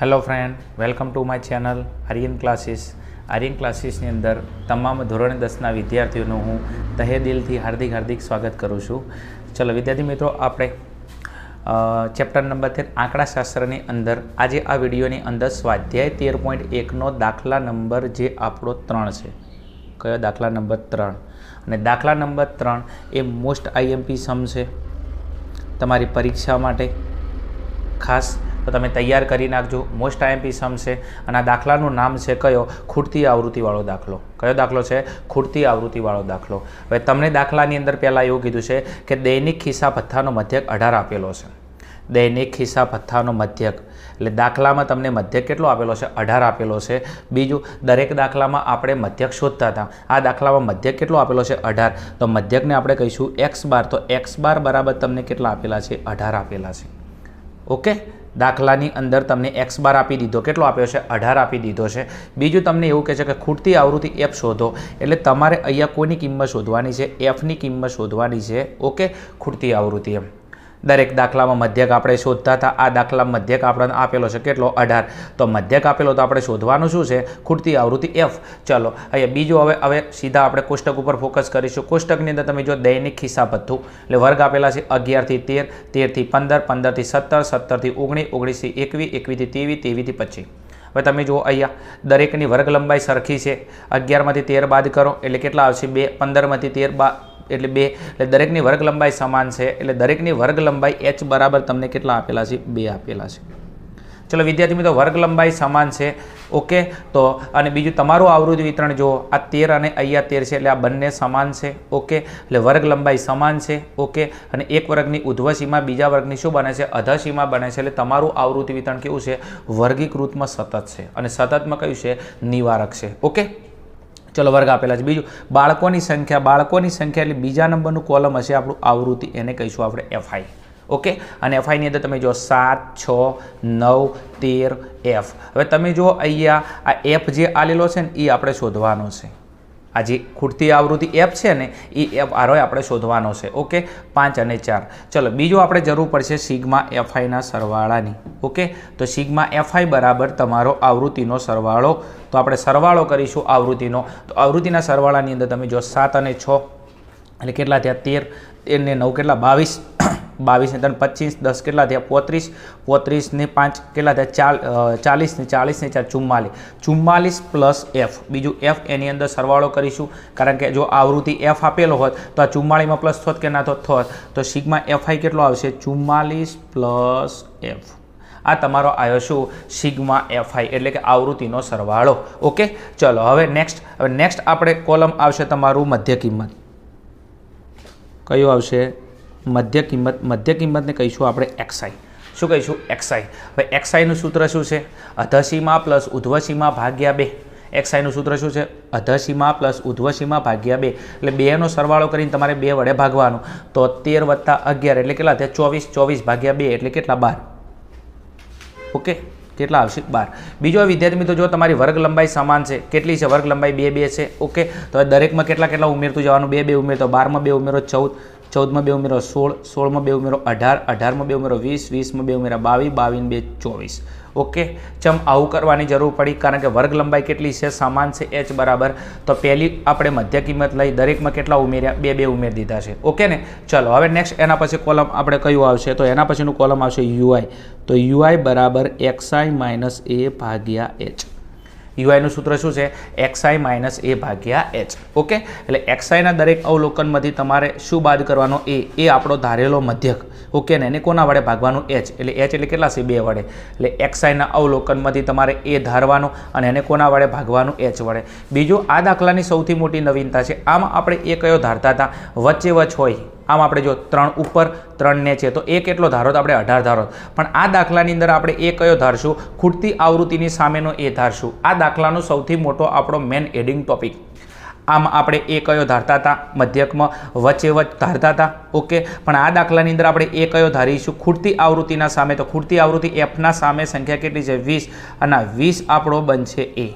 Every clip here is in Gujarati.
Hello friend, welcome to my channel Aryan classes. Aryan ક્લાસીસની અંદર તમામ ધોરણ 10ના વિદ્યાર્થીઓનું હું તહે દિલથી હાર્દિક સ્વાગત કરું છું. ચલો વિદ્યાર્થી મિત્રો, આપણે ચેપ્ટર નંબર 13 આંકડાશાસ્ત્રની અંદર આજે આ વિડીયોની અંદર સ્વાધ્યાય 13.1નો દાખલા નંબર જે આપણો 3 છે. કયો દાખલા નંબર 3? અને દાખલા નંબર 3 એ મોસ્ટ આઈએમપી સમ છે તમારી પરીક્ષા માટે ખાસ, તો તમે તૈયાર કરી નાખજો. મોસ્ટ આઈએમપી સમ છે અને આ દાખલાનું નામ છે કયો? ખૂટતી આવૃત્તિવાળો દાખલો. કયો દાખલો છે? ખૂટતી આવૃત્તિવાળો દાખલો. હવે તમને દાખલાની અંદર પહેલાં એવું કીધું છે કે દૈનિક ખિસ્સા ભથ્થાનો મધ્યક 18 આપેલો છે. દૈનિક ખિસ્સા ભથ્થાનો મધ્યક એટલે દાખલામાં તમને મધ્યક કેટલો આપેલો છે? 18 આપેલો છે. બીજું, દરેક દાખલામાં આપણે મધ્યક શોધતા હતા. આ દાખલામાં મધ્યક કેટલો આપેલો છે? 18. તો મધ્યકને આપણે કહીશું x બાર. તો x બાર બરાબર તમને કેટલા આપેલા છે? 18 આપેલા છે. ઓકે, દાખલાની અંદર તમને x બાર આપી દીધો. કેટલો આપ્યો છે? 18 આપી દીધો છે. બીજું તમને એવું કહે છે કે ખૂટતી આવૃત્તિ f શોધો, એટલે તમારે અહીંયા કોઈની કિંમત શોધવાની છે? f ની કિંમત શોધવાની છે. ઓકે, ખૂટતી આવૃત્તિ એમ દરેક દાખલામાં મધ્યક આપણે શોધતા હતા. આ દાખલામાં મધ્યક આપણને આપેલો છે કેટલો? 18. તો મધ્યક આપેલો તો આપણે શોધવાનું શું છે? ખૂટતી આવૃત્તિ f. ચલો અહીંયા બીજું, હવે સીધા આપણે કોષ્ટક ઉપર ફોકસ કરીશું. કોષ્ટકની અંદર તમે જો દૈનિક ખિસ્સા ભથ્થું એટલે વર્ગ આપેલા છે 11 થી 13, 13 થી 15, 15 થી 17, 17 થી 19, 19 થી 21, 21 થી 23, 23 થી 25. હવે તમે જુઓ અહીંયા દરેકની વર્ગ લંબાઈ સરખી છે. 11 માંથી 13 બાદ કરો એટલે કેટલા આવશે? 2. 15 માંથી 13 એટલે 2. એટલે દરેકની વર્ગ લંબાઈ સમાન છે. એટલે દરેકની વર્ગ લંબાઈ h બરાબર તમને કેટલા આપેલા છે? 2 આપેલા છે. ચલો વિદ્યાર્થી મિત્રો, વર્ગ લંબાઈ સમાન છે. ઓકે, તો અને બીજું તમારું આવૃત્તિ વિતરણ જુઓ, આ 13 અને અહીંયા 13 છે એટલે આ બંને સમાન છે. ઓકે, એટલે વર્ગ લંબાઈ સમાન છે. ઓકે, અને એક વર્ગની ઉધ્વસીમા બીજા વર્ગની શું બને છે? અધસીમા બને છે. એટલે તમારું આવૃત્તિ વિતરણ કેવું છે? વર્ગીકૃતમાં સતત છે અને સતતમાં કયું છે? નિવારક છે. ઓકે, ચલો વર્ગ આપેલા છે. બીજું, બાળકોની સંખ્યા એટલે બીજા નંબરનું કોલમ હશે આપણું આવૃત્તિ, એને કહીશું આપણે fi. ઓકે, અને fiની અંદર તમે જો 7, 6, 9, 13 f. હવે તમે જો અહીંયા આ f જે આલેલો છે ને એ આપણે શોધવાનો છે. આ જે ખૂટતી આવૃત્તિ f છે ને એ f આરોય આપણે શોધવાનો છે. ઓકે, 5 અને 4. ચલો બીજું આપણે જરૂર પડશે સિગ્મા fiના સરવાળાની. ઓકે, તો સિગ્મા fi બરાબર તમારો આવૃત્તિનો સરવાળો. તો આપણે સરવાળો કરીશું આવૃત્તિનો. તો આવૃત્તિના સરવાળાની અંદર તમે જો 7 અને 6 એટલે કેટલા થયા? 13 ને 9 કેટલા? 22. 22 ને 3 25, 10 કેટલા થયા? 35. 35 ને 5 કેટલા થયા? 40 ને 40 ને 4 44. 44 પ્લસ f. બીજું f એની અંદર સરવાળો કરીશું, કારણ કે જો આવૃત્તિ f આપેલો હોત તો આ 44માં પ્લસ થોત કે ના થોત? તો સિગ્મા fi કેટલો આવશે? 44 પ્લસ f. આ તમારો આવ્યો શું? સિગ્મા fi એટલે કે આવૃત્તિનો સરવાળો. ઓકે, ચલો હવે નેક્સ્ટ આપણે કોલમ આવશે તમારું મધ્ય કિંમત. કયું આવશે? મધ્ય કિંમતને કહીશું આપણે xi. શું કહીશું? xi. હવે xiનું સૂત્ર શું છે? અધસીમા પ્લસ ઉધ્વસીમા ભાગ્યા 2. xiનું સૂત્ર શું છે? અધસીમા પ્લસ ઉધ્વસીમા ભાગ્યા 2. એટલે 2નો સરવાળો કરીને તમારે 2 વડે ભાગવાનું. તો 13 વત્તા 11 એટલે કેટલા થયા? 24. 24 ભાગ્યા 2 એટલે કેટલા? 12. ઓકે, કેટલા આવશે? 12. બીજો વિદ્યાર્થી મિત્રો, જો તમારી વર્ગ લંબાઈ સમાન છે, કેટલી છે? વર્ગ લંબાઈ 2 2 છે. ઓકે, તો દરેકમાં કેટલા ઉમેરતું જવાનું? 2 2 ઉમેરતો. 12માં 2 ઉમેરો 14, 14માં 2 ઉમેરો 16, 16માં 2 ઉમેરો 18, 18માં 2 ઉમેરો 20, 20માં 2 ઉમેરા 22, 22 2 24. ઓકે, ચમ આવું કરવાની જરૂર પડી કારણ કે વર્ગ લંબાઈ કેટલી છે? સમાન છે, h બરાબર. તો પહેલી આપણે મધ્ય કિંમત લઈ દરેકમાં કેટલા ઉમેર્યા? 2 2 ઉમેરી દીધા છે. ઓકે ને, ચલો હવે નેક્સ્ટ એના પછી કોલમ આપણે કયું આવશે? તો એના પછીનું કોલમ આવશે ui. તો ui બરાબર xi માઇનસ a ભાગ્યા h. યુઆઈનું સૂત્ર શું છે? xi માઇનસ a ભાગ્યા h. ઓકે, એટલે xiના દરેક અવલોકનમાંથી તમારે શું બાદ કરવાનો? એ આપણો ધારેલો મધ્યક. ઓકે ને, એને કોના વડે ભાગવાનું? h. એટલે h એટલે કેટલા છે? 2 વડે. એટલે xiના અવલોકનમાંથી તમારે એ ધારવાનું અને એને કોના વડે ભાગવાનું? h વડે. બીજું, આ દાખલાની સૌથી મોટી નવીનતા છે, આમાં આપણે એ કયો ધારતા હતા? વચ્ચે વચ્ચ હોય. આમ આપણે જો 3 ઉપર 3 ને છે તો એ કેટલો ધારો? તો આપણે 18 ધારો. પણ આ દાખલાની અંદર આપણે એ કયો ધારશું? ખૂટતી આવૃત્તિની સામેનો એ ધારશું. આ દાખલાનો સૌથી મોટો આપણો મેન હેડિંગ ટોપિક. આમ આપણે એ કયો ધારતા હતા? મધ્યકમાં વચ્ચે વચ્ચ ધારતા હતા. ઓકે, પણ આ દાખલાની અંદર આપણે એ કયો ધારીશું? ખૂટતી આવૃત્તિના સામે. તો ખૂટતી આવૃત્તિ fના સામે સંખ્યા કેટલી છે? 20. અને 20 આપણો બનશે a.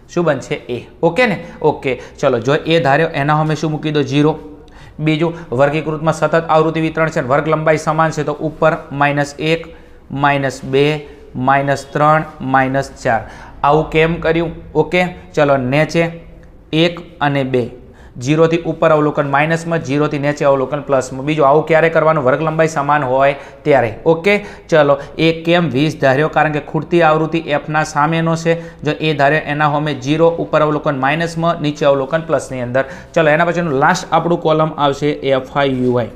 શું બનશે? a. ઓકે ને? ઓકે, ચલો જો એ ધાર્યો એના સામે શું મૂકી દો? 0. બીજું, વર્ગીકૃતમાં સતત આવૃત્તિ વિતરણ છે, વર્ગ લંબાઈ સમાન છે, તો ઉપર -1 -2 -3 -4 આવું કેમ કર્યું? ઓકે, ચલો નીચે 1 અને 2 0 થી ઉપર અવલોકન માઇનસમાં, 0 થી નીચે અવલોકન પ્લસમાં. બીજું આવું ક્યારે કરવાનું? વર્ગ લંબાઈ સમાન હોય ત્યારે. ઓકે, ચલો એ કેમ 20 ધાર્યો? કારણ કે ખૂટતી આવૃત્તિ એફના સામેનો છે. જો એ ધાર્યો એના સામે 0, ઉપર અવલોકન માઇનસમાં, નીચે અવલોકન પ્લસની અંદર. ચલો એના પછીનું લાસ્ટ આપણું કોલમ આવશે FIUI.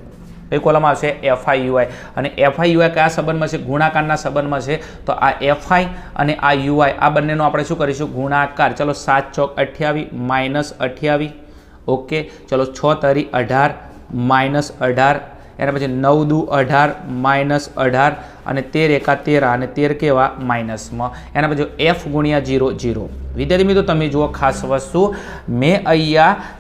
કઈ કોલમ આવશે? FIUI. અને FIUI કયા સંબંધમાં છે? ગુણાકારના સંબંધમાં છે. તો આ FI અને આ UI આ બંનેનો આપણે શું કરીશું? ગુણાકાર. ચલો 7 ચોક 28 -28. ઓકે, ચલો 6 તારી 18 -18. એના પછી 9 દુ 18 -18 અને 13 એકા 13 અને 13 કેવા? માઇનસમાં. એના પછી F ગુણ્યા 0 0. વિદ્યાર્થી મિત્રો તમે જુઓ ખાસ વસ્તુ, મેં અહીંયા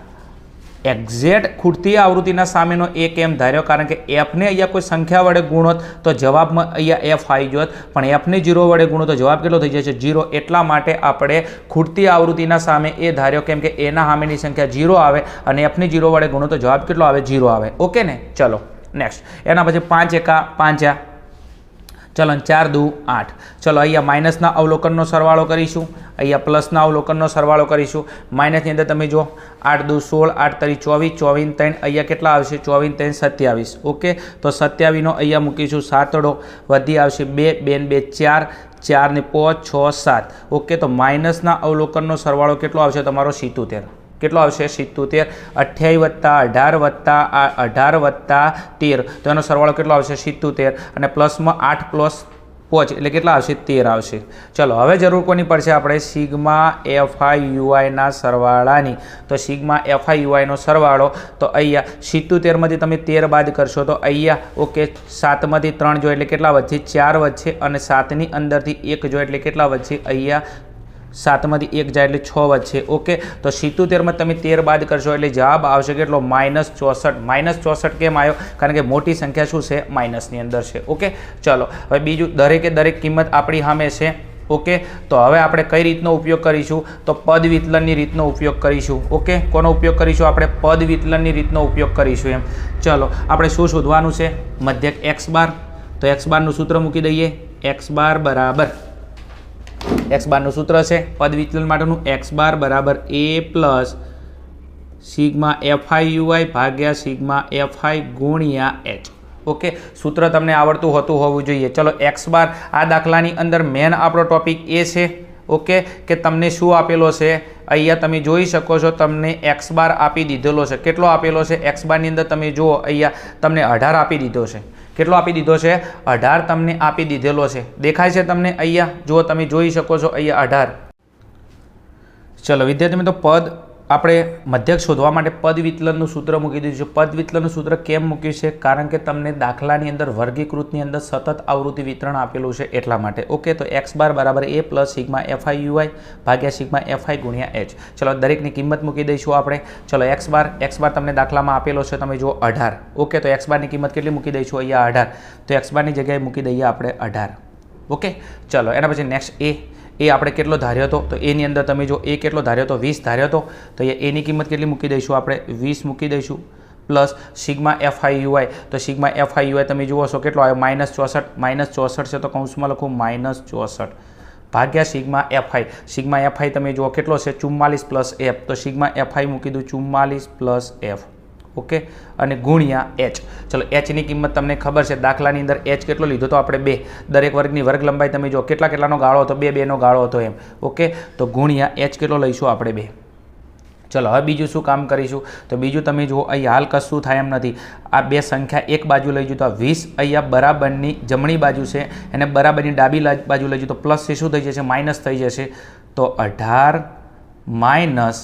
એક્ઝેક્ટ ખૂટતી આવૃત્તિના સામેનો એ કેમ ધાર્યો? કારણ કે એફને અહીંયા કોઈ સંખ્યા વડે ગુણોત તો જવાબમાં અહીંયા એફ આવી જોત, પણ એફને 0 વડે ગુણો તો જવાબ કેટલો થઈ જશે? 0. એટલા માટે આપણે ખૂટતી આવૃત્તિના સામે એ ધાર્યો, કેમ કે એના સામેની સંખ્યા 0 આવે અને એફને 0 વડે ગુણો તો જવાબ કેટલો આવે? 0 આવે. ઓકે ને? ચલો નેક્સ્ટ. એના પછી 5 એકા 5. ચલો 4 દુ 8. ચલો અહીંયા માઇનસના અવલોકનનો સરવાળો કરીશું, અહીંયા પ્લસના અવલોકનનો સરવાળો કરીશું. માઇનસની અંદર તમે જો 8 દુ 16, 8 તારી 24, 24 3 અહીંયા કેટલા આવશે? 24 3 27. ઓકે, તો 27નો અહીંયા મૂકીશું સાતડો, વધી આવશે 2, 2 ને 2 4, 4 ને 5 6 7. ઓકે, તો માઇનસના અવલોકનનો સરવાળો કેટલો આવશે તમારો? 77. કેટલો આવશે? 77. 28 વત્તા 18 વત્તા 13, તો એનો સરવાળો કેટલો આવશે? 77. અને પ્લસમાં 8 પ્લસ 5 એટલે કેટલા આવશે? 13 આવશે. ચલો હવે જરૂર કોની પડશે? આપણે સિગ્મા FIUIના સરવાળાની. તો સિગ્મા FIUIનો સરવાળો, તો અહીંયા 77માંથી તમે 13 બાદ કરશો તો અહીંયા ઓકે 7માંથી 3 જો એટલે કેટલા વધશે? 4 વધશે. અને 7ની અંદરથી 1 જો એટલે કેટલા વધશે? અહીંયા 7માંથી 1 જાય એટલે 6 વધશે. ઓકે, તો 77માં તમે 13 બાદ કરશો એટલે જવાબ આવશે કેટલો? -64. -64 કેમ આવ્યો? કારણ કે મોટી સંખ્યા શું છે? માઇનસની અંદર છે. ઓકે, ચલો હવે બીજું, દરેકે દરેક કિંમત આપણી સામે છે. ઓકે, તો હવે આપણે કઈ રીતનો ઉપયોગ કરીશું? તો પદ વિચલનની રીતનો ઉપયોગ કરીશું. ઓકે, કોનો ઉપયોગ કરીશું? આપણે પદ વિચલનની રીતનો ઉપયોગ કરીશું. એમ ચલો આપણે શું શોધવાનું છે? મધ્યક x બાર. તો x બારનું સૂત્ર મૂકી દઈએ. x બાર બરાબર, x બારનું સૂત્ર છે પદ વિચલન માટેનું, x બાર બરાબર a પ્લસ સિગ્મા FIUI ભાગ્યા સિગ્મા FI ગુણ્યા h. ઓકે, સૂત્ર તમને આવડતું હોવું જોઈએ. ચલો x બાર, આ દાખલાની અંદર મેન આપણો ટોપિક એ છે. ઓકે, કે તમને શું આપેલો છે? અહીંયા તમે જોઈ શકો છો, તમને x બાર આપી દીધેલો છે. કેટલો આપેલો છે? x બારની અંદર તમે જુઓ, અહીંયા તમને 18 આપી દીધો છે. કેટલો આપી દીધો છે? 18 તમને આપી દીધેલો છે. દેખાય છે તમને? અહીંયા જો તમે જોઈ શકો છો, અહીંયા 18. ચલો વિદ્યાર્થી મિત્રો, પદ આપણે મધ્યક શોધવા માટે પદ વિચલનનું સૂત્ર મૂકી દીધું છે. પદ વિચલનનું સૂત્ર કેમ મૂક્યું છે? કારણ કે તમને દાખલાની અંદર વર્ગીકૃતની અંદર સતત આવૃત્તિ વિતરણ આપેલું છે એટલા માટે. ઓકે, તો x બાર બરાબર a પ્લસ સિગ્મા FIUI ભાગ્યા સિગ્મા FI ગુણ્યા h. ચલો દરેકની કિંમત મૂકી દઈશું આપણે. ચલો x બાર તમને દાખલામાં આપેલો છે, તમે જુઓ 18. ઓકે, તો x બારની કિંમત કેટલી મૂકી દઈશું? અહીંયા 18. તો x બારની જગ્યાએ મૂકી દઈએ આપણે 18. ઓકે, ચલો એના પછી નેક્સ્ટ એ આપણે કેટલો ધાર્યો હતો? તો એની અંદર તમે જો એ કેટલો ધાર્યો હતો? 20 ધાર્યો હતો. તો એની કિંમત કેટલી મૂકી દઈશું? આપણે 20 મૂકી દઈશું. પ્લસ સિગ્મા FIUI, તો સિગ્મા FIUI તમે જુઓ છો કેટલો આવ્યો? -64 છે, તો કૌંસમાં લખું -64 ભાગ્યા સિગ્મા FI. સિગ્મા FI તમે જુઓ કેટલો છે? 44 પ્લસ f. તો સિગ્મા FI મૂકી દઉં 44 પ્લસ f. ઓકે, અને ગુણ્યા h. ચલો hની કિંમત તમને ખબર છે, દાખલાની અંદર h કેટલો લીધો તો આપણે 2. દરેક વર્ગની વર્ગ લંબાઈ તમે જો કેટલાનો ગાળો હતો? 2 2નો ગાળો હતો એમ. ઓકે, તો ગુણ્યા h કેટલો લઈશું આપણે? 2. ચલો હવે બીજું શું કામ કરીશું? તો બીજું તમે જુઓ, અહીંયા હાલ કશું થાય એમ નથી. આ બે સંખ્યા એક બાજુ લઈ જજો તો 20 અહીંયા બરાબરની જમણી બાજુ છે, એને બરાબરની ડાબી બાજુ લઈ જજો તો પ્લસ છે શું થઈ જશે? માઇનસ થઈ જશે. તો 18 માઇનસ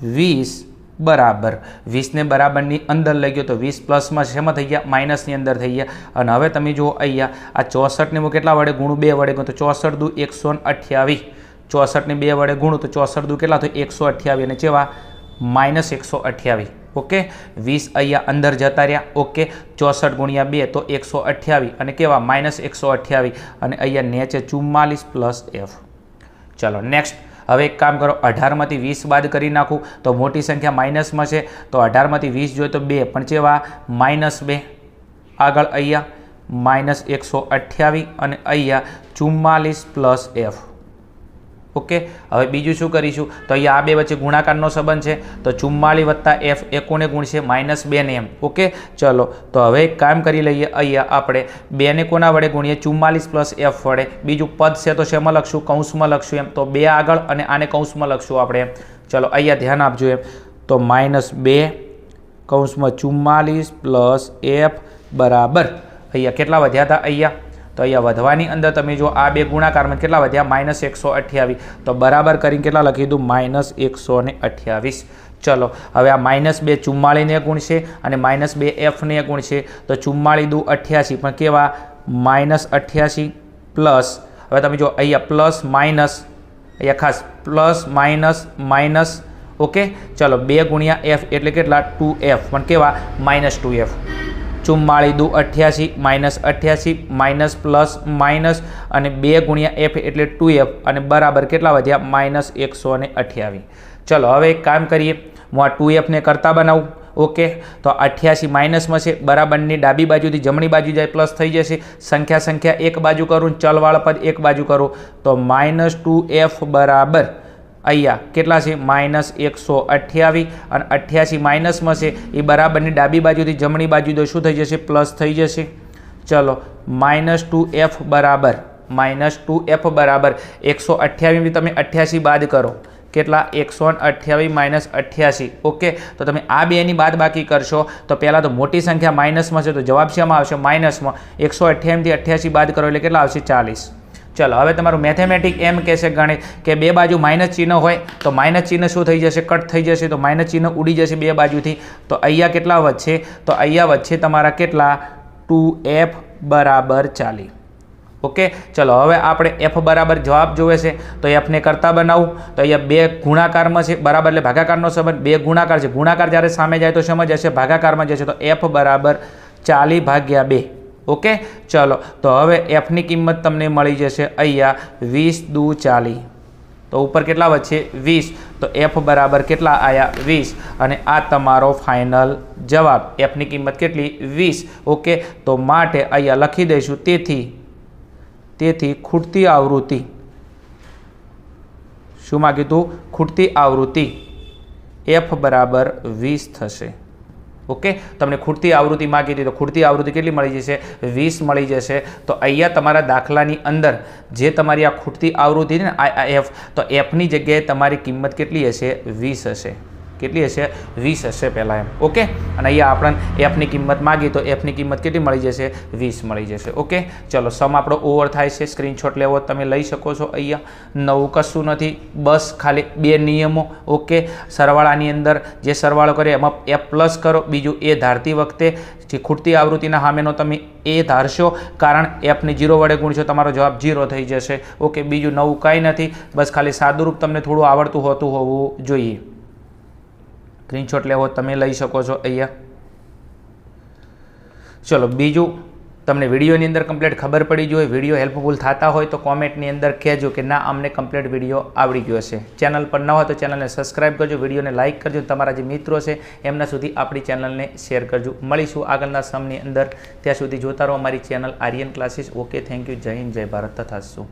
20 બરાબર 20ને બરાબરની અંદર લઈ ગયો તો 20 પ્લસમાં શેમાં થઈ ગયા? માઇનસની અંદર થઈ ગયા. અને હવે તમે જુઓ અહીંયા આ 64ને હું કેટલા વડે ગુણું? 2 વડે ગુણું તો 64 દુ 128. 64ને 2 વડે ગુણું તો 64 દુ કેટલા થાય? 128 અને કેવા? -128. ઓકે, 20 અહીંયા અંદર જતા રહ્યા. ઓકે, 64 ગુણ્યા 2 તો 128 અને કેવા? -128 અને અહીંયા નીચે 44 પ્લસ f. ચલો નેક્સ્ટ. હવે એક કામ કરો, 18માંથી 20 બાદ કરી નાખું તો મોટી સંખ્યા માઇનસમાં છે, તો 18માંથી 20 જોઈએ તો 2 પણ કેવા? -2. આગળ અહીંયા -128 અને અહીંયા 44 પ્લસ એફ. ઓકે, હવે બીજું શું કરીશું? તો અહીંયા આ બે વચ્ચે ગુણાકારનો સંબંધ છે, તો 44 વત્તા એફ એ કોને ગુણશે? -2 ને એમ. ઓકે, ચલો તો હવે એક કામ કરી લઈએ. અહીંયા આપણે 2 ને કોના વડે ગુણીએ? 44 પ્લસ એફ વડે. બીજું પદ છે તો શેમાં લખશું? કૌંસમાં લખશું એમ. તો 2 આગળ અને આને કૌંસમાં લખશું આપણે એમ. ચલો અહીંયા ધ્યાન આપજો એમ. તો -2 કૌંસમાં 44 પ્લસ એફ બરાબર અહીંયા કેટલા વધ્યા હતા? અહીંયા તો અહીંયા વધવાની અંદર તમે જો આ બે ગુણાકારમાં કેટલા વધ્યા? -128. તો બરાબર કરીને કેટલા લખી દઉં? -128. ચલો હવે આ -2 44 ને ગુણશે અને -2 એફ ને ગુણશે. તો 44 દુ 88 પણ કેવા? -88 પ્લસ, હવે તમે જો અહીંયા પ્લસ માઇનસ, અહીંયા ખાસ પ્લસ માઇનસ માઇનસ. ઓકે, ચલો 2 ગુણ્યા એફ એટલે કેટલા? 2f પણ કેવા? -2f. 44 દુ 88 -88 માઇનસ પ્લસ માઇનસ અને 2 ગુણ્યા એફ એટલે 2f અને બરાબર કેટલા વધ્યા? -128. ચલો હવે એક કામ કરીએ. હું આ 2f ને કરતા બનાવું. ઓકે, તો 88 માઇનસમાં છે, બરાબરની ડાબી બાજુથી જમણી બાજુ જાય પ્લસ થઈ જશે. સંખ્યા એક બાજુ કરું, ચલવાળા પદ એક બાજુ કરું, તો -2f બરાબર અહીંયા કેટલા છે? -128 અને 88 માઇનસમાં છે એ બરાબરની ડાબી બાજુથી જમણી બાજુ તો શું થઈ જશે? પ્લસ થઈ જશે. ચલો -2f બરાબર -2f 128 તમે 88 બાદ કરો. કેટલા? 128 - 88. ઓકે, તો તમે આ બેની બાદ બાકી કરશો તો પહેલાં તો મોટી સંખ્યા માઇનસમાં છે તો જવાબ શેમાં આવશે? માઇનસમાં. 128 થી 88 બાદ કરો એટલે કેટલા આવશે? 40. ચલો હવે તમારું મેથેમેટિક એમ કહેશે ગણિત કે બે બાજુ માઇનસ ચિહ્ન હોય તો માઇનસ ચિહ્ન શું થઈ જશે? કટ થઈ જશે. તો માઇનસ ચિહ્ન ઉડી જશે બે બાજુથી. તો અહીંયા કેટલા વધશે? તો અહીંયા વચ્ચે તમારા કેટલા? 2f બરાબર 40. ઓકે, ચલો હવે આપણે f બરાબર જવાબ જોવે છે તો fને કરતા બનાવું. તો અહીંયા બે ગુણાકારમાં છે બરાબર એટલે ભાગાકારનો સંબંધ. બે ગુણાકાર છે, ગુણાકાર જ્યારે સામે જાય તો શેમાં જશે? ભાગાકારમાં જશે. તો f બરાબર 40/2. ઓકે, ચલો તો હવે એફની કિંમત તમને મળી જશે અહીંયા 20 દુ 40. તો ઉપર કેટલા વચ્ચે? 20. તો એફ બરાબર કેટલા આવ્યા? 20. અને આ તમારો ફાઇનલ જવાબ. એફની કિંમત કેટલી? 20. ઓકે, તો માટે અહીંયા લખી દઈશું તેથી ખૂટતી આવૃત્તિ. શું માં કીધું? ખૂટતી આવૃત્તિ એફ બરાબર 20 થશે. ઓકે, તમને ખૂટતી આવૃત્તિ માગી હતી તો ખૂટતી આવૃત્તિ કેટલી મળી જશે? 20 મળી જશે. તો અહીંયા તમારા દાખલાની અંદર જે તમારી આ ખૂટતી આવૃત્તિ છે ને આ એફ, તો એફની જગ્યાએ તમારી કિંમત કેટલી હશે? 20 હશે. કેટલી હશે? 20 હશે પહેલાં એમ. ઓકે, અને અહીંયા આપણને એફની કિંમત માગી તો એફની કિંમત કેટલી મળી જશે? 20 મળી જશે. ઓકે, ચલો સમ આપણો ઓવર થાય છે. સ્ક્રીનશોટ લેવો તમે લઈ શકો છો. અહીંયા નવું કશું નથી, બસ ખાલી બે નિયમો. ઓકે, સરવાળાની અંદર જે સરવાળો કરે એમાં એફ પ્લસ કરો. બીજું એ ધારતી વખતે જે ખૂટતી આવૃત્તિના સામેનો તમે એ ધારશો, કારણ એફને 0 વડે ગુણશો તમારો જવાબ 0 થઈ જશે. ઓકે, બીજું નવું કાંઈ નથી, બસ ખાલી સાદુરૂપ તમને થોડું આવડતું હોવું જોઈએ. સ્ક્રીનશોટ લેવો તમે લઈ શકો છો અહીંયા. ચલો બીજું તમને વિડીયોની અંદર કમ્પ્લીટ ખબર પડી જોઈએ, વિડીયો હેલ્પફુલ થતા હોય તો કોમેન્ટની અંદર કહેજો કે ના અમને કમ્પ્લીટ વિડીયો આવડી ગયો છે. ચેનલ પર ન હોય તો ચેનલને સબસ્ક્રાઈબ કરજો, વિડીયોને લાઇક કરજો, તમારા જે મિત્રો છે એમના સુધી આપણી ચેનલને શેર કરજો. મળીશું આગળના સમની અંદર. ત્યાં સુધી જોતા રહો અમારી channel Aryan classes. Okay, thank you. જય હિન્દ, જય ભારત. તથાસ્તુ.